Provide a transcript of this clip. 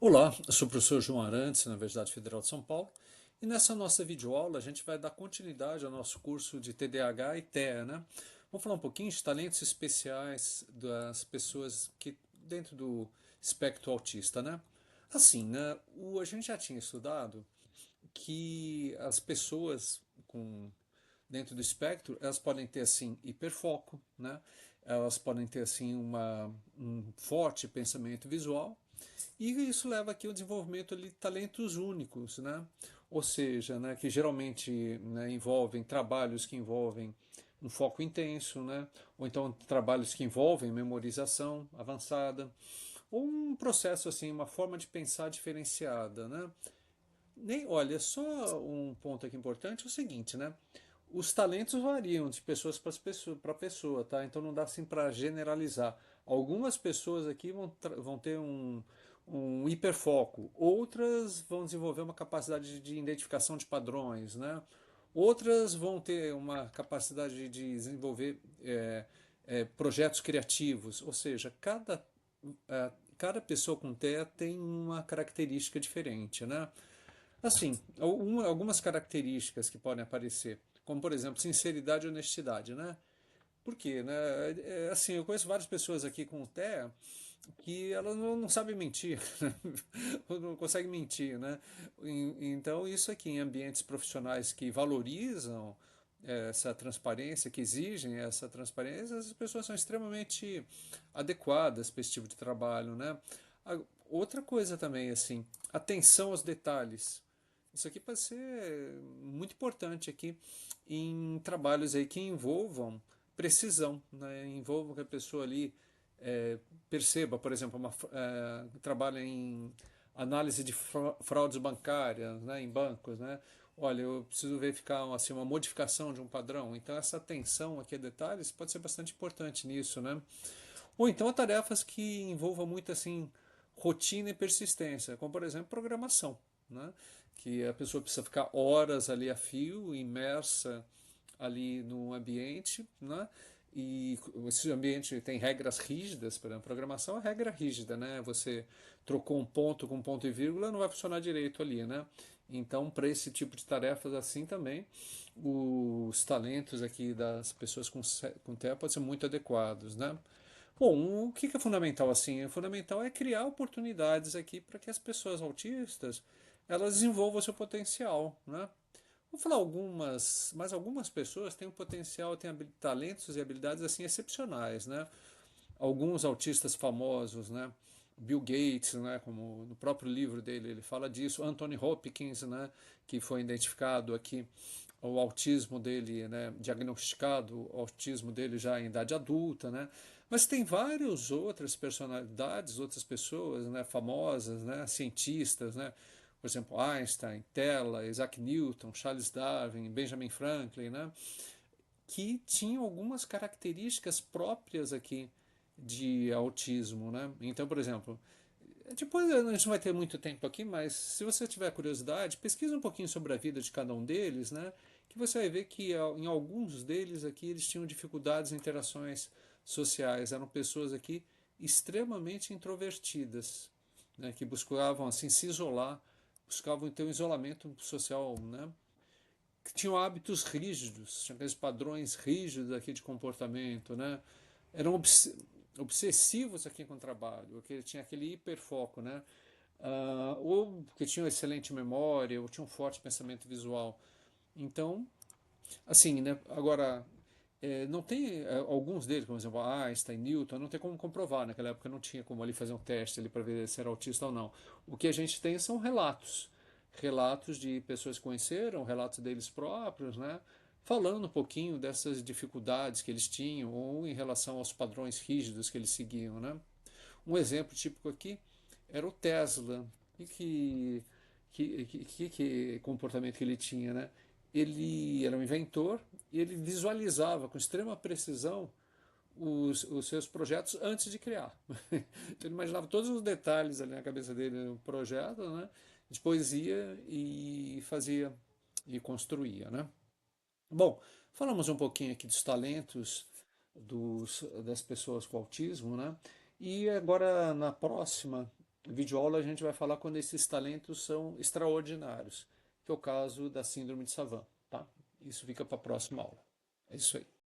Olá, eu sou o professor João Arantes, na Universidade Federal de São Paulo, e nessa nossa videoaula a gente vai dar continuidade ao nosso curso de TDAH e TEA, né? Vamos falar um pouquinho de talentos especiais das pessoas que dentro do espectro autista, né? Assim, né? A gente já tinha estudado que as pessoas com dentro do espectro, elas podem ter assim hiperfoco, né? Elas podem ter assim um forte pensamento visual e isso leva aqui ao desenvolvimento de talentos únicos, né? Ou seja, né, que geralmente, né, envolvem trabalhos que envolvem um foco intenso, né? Ou então trabalhos que envolvem memorização avançada, ou um processo assim, uma forma de pensar diferenciada, né? Olha, só um ponto aqui importante é o seguinte, né? Os talentos variam de pessoas para pessoa, tá? Então não dá assim para generalizar. Algumas pessoas aqui vão ter um hiperfoco, outras vão desenvolver uma capacidade de identificação de padrões, né? Outras vão ter uma capacidade de desenvolver projetos criativos, ou seja, cada pessoa com TEA tem uma característica diferente, né? Assim, algumas características que podem aparecer, como por exemplo, sinceridade e honestidade, né? Por quê, né? Assim, eu conheço várias pessoas aqui com TEA que elas não sabem mentir, não conseguem mentir, né? Então, isso aqui em ambientes profissionais que valorizam essa transparência, que exigem essa transparência, as pessoas são extremamente adequadas para esse tipo de trabalho, né? Outra coisa também, assim, atenção aos detalhes. Isso aqui pode ser muito importante aqui em trabalhos aí que envolvam precisão, né? Envolvam que a pessoa ali perceba, por exemplo, trabalha em análise de fraudes bancárias, né, em bancos, né? Olha, eu preciso verificar assim, uma modificação de um padrão. Então essa atenção aqui a detalhes pode ser bastante importante nisso, né? Ou então tarefas que envolvam muito assim rotina e persistência, como por exemplo programação, né? Que a pessoa precisa ficar horas ali a fio, imersa ali no ambiente, né? E esse ambiente tem regras rígidas, por exemplo, programação é regra rígida, né? Você trocou um ponto com um ponto e vírgula, não vai funcionar direito ali, né? Então, para esse tipo de tarefas assim também, os talentos aqui das pessoas com TEA podem ser muito adequados, né? Bom, o que é fundamental assim? O fundamental é criar oportunidades aqui para que as pessoas autistas elas desenvolvam o seu potencial, né? Vou falar algumas, mas algumas pessoas têm um potencial, têm talentos e habilidades assim excepcionais, né? Alguns autistas famosos, né? Bill Gates, né? Como no próprio livro dele ele fala disso. Anthony Hopkins, né? Que foi identificado aqui o autismo dele, né? Diagnosticado o autismo dele já em idade adulta, né? Mas tem várias outras personalidades, outras pessoas, né? Famosas, né? Cientistas, né? Por exemplo, Einstein, Tesla, Isaac Newton, Charles Darwin, Benjamin Franklin, né? Que tinham algumas características próprias aqui de autismo, né? Então, por exemplo, depois a gente não vai ter muito tempo aqui, mas se você tiver curiosidade, pesquisa um pouquinho sobre a vida de cada um deles, né? Que você vai ver que em alguns deles aqui eles tinham dificuldades em interações sociais, eram pessoas aqui extremamente introvertidas, né? Que buscavam assim se isolar, buscavam ter um isolamento social, né? Que tinham hábitos rígidos, tinham aqueles padrões rígidos aqui de comportamento, né? Eram obsessivos aqui com o trabalho, porque tinha aquele hiperfoco, né? Ou que tinham excelente memória, ou tinham um forte pensamento visual. Então, assim, né? Agora, não tem alguns deles, como por exemplo Einstein, Newton, não tem como comprovar. Naquela época não tinha como ali fazer um teste ali para ver se era autista ou não. O que a gente tem são relatos, relatos de pessoas que conheceram, relatos deles próprios, né? Falando um pouquinho dessas dificuldades que eles tinham ou em relação aos padrões rígidos que eles seguiam, né? Um exemplo típico aqui era o Tesla. E que comportamento que ele tinha, né? Ele era um inventor e ele visualizava com extrema precisão os seus projetos antes de criar. Então ele imaginava todos os detalhes ali na cabeça dele no projeto, né? Depois ia e fazia e construía, né? Bom, falamos um pouquinho aqui dos talentos das pessoas com autismo, né? E agora na próxima videoaula a gente vai falar quando esses talentos são extraordinários, que é o caso da síndrome de Savant, tá? Isso fica para a próxima aula. É isso aí.